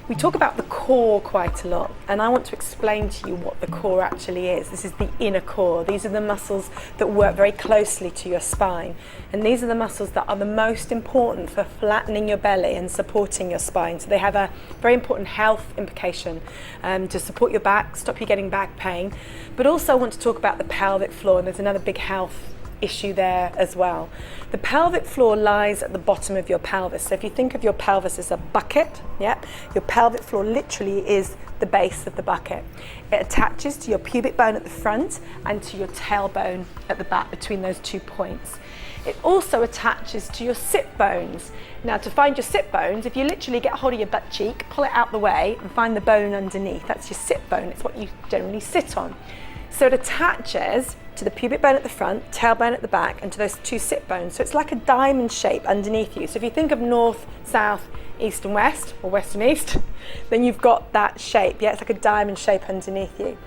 We talk about the core quite a lot, and I want to explain to you what the core actually is. This is the inner core. These are the muscles that work very closely to your spine, and these are the muscles that are the most important for flattening your belly and supporting your spine. So they have a very important health implication to support your back, stop you getting back pain, but also I want to talk about the pelvic floor, and there's another big health issue there as well. The pelvic floor lies at the bottom of your pelvis. So if you think of your pelvis as a bucket, your pelvic floor literally is the base of the bucket. It attaches to your pubic bone at the front and to your tailbone at the back, between those 2 points. It also attaches to your sit bones. Now, to find your sit bones, if you literally get hold of your butt cheek, pull it out the way and find the bone underneath, that's your sit bone. It's what you generally sit on. So it attaches to the pubic bone at the front, tailbone at the back, and to those 2 sit bones. So it's like a diamond shape underneath you. So if you think of north, south, east and west, or west and east, then you've got that shape. Yeah, it's like a diamond shape underneath you.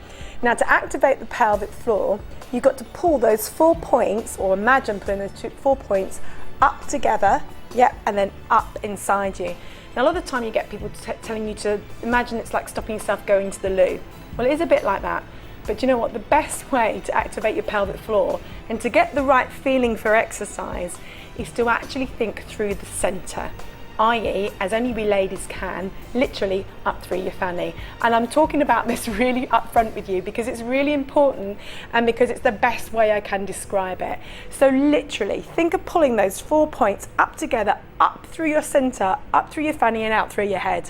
Now, to activate the pelvic floor, you've got to pull those 4 points, or imagine pulling those 4 points up together, and then up inside you. Now, a lot of the time you get people telling you to imagine it's like stopping yourself going to the loo. Well, it is a bit like that. But you know what? The best way to activate your pelvic floor and to get the right feeling for exercise is to actually think through the center, i.e., as only we ladies can, literally up through your fanny. And I'm talking about this really upfront with you because it's really important and because it's the best way I can describe it. So literally, think of pulling those 4 points up together, up through your center, up through your fanny and out through your head.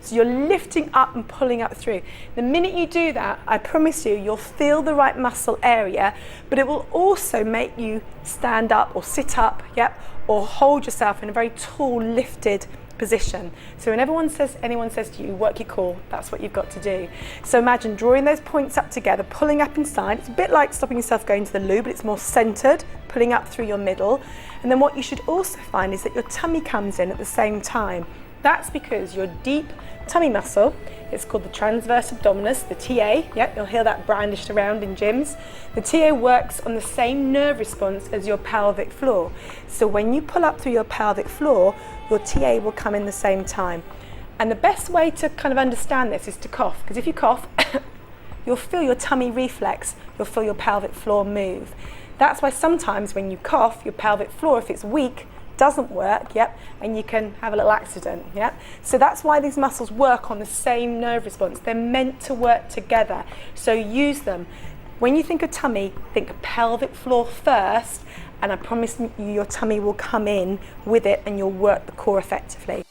So you're lifting up and pulling up through. The minute you do that, I promise you, you'll feel the right muscle area, but it will also make you stand up or sit up, or hold yourself in a very tall, lifted position. So when anyone says to you, work your core, that's what you've got to do. So imagine drawing those points up together, pulling up inside. It's a bit like stopping yourself going to the loo, but it's more centered, pulling up through your middle. And then what you should also find is that your tummy comes in at the same time. That's because your deep tummy muscle, it's called the transverse abdominis, the TA, you'll hear that brandished around in gyms. The TA works on the same nerve response as your pelvic floor. So when you pull up through your pelvic floor, your TA will come in the same time. And the best way to kind of understand this is to cough, because if you cough, you'll feel your tummy reflex, you'll feel your pelvic floor move. That's why sometimes when you cough, your pelvic floor, if it's weak, doesn't work, and you can have a little accident, So that's why these muscles work on the same nerve response. They're meant to work together, so use them. When you think of tummy, think pelvic floor first, and I promise you your tummy will come in with it and you'll work the core effectively.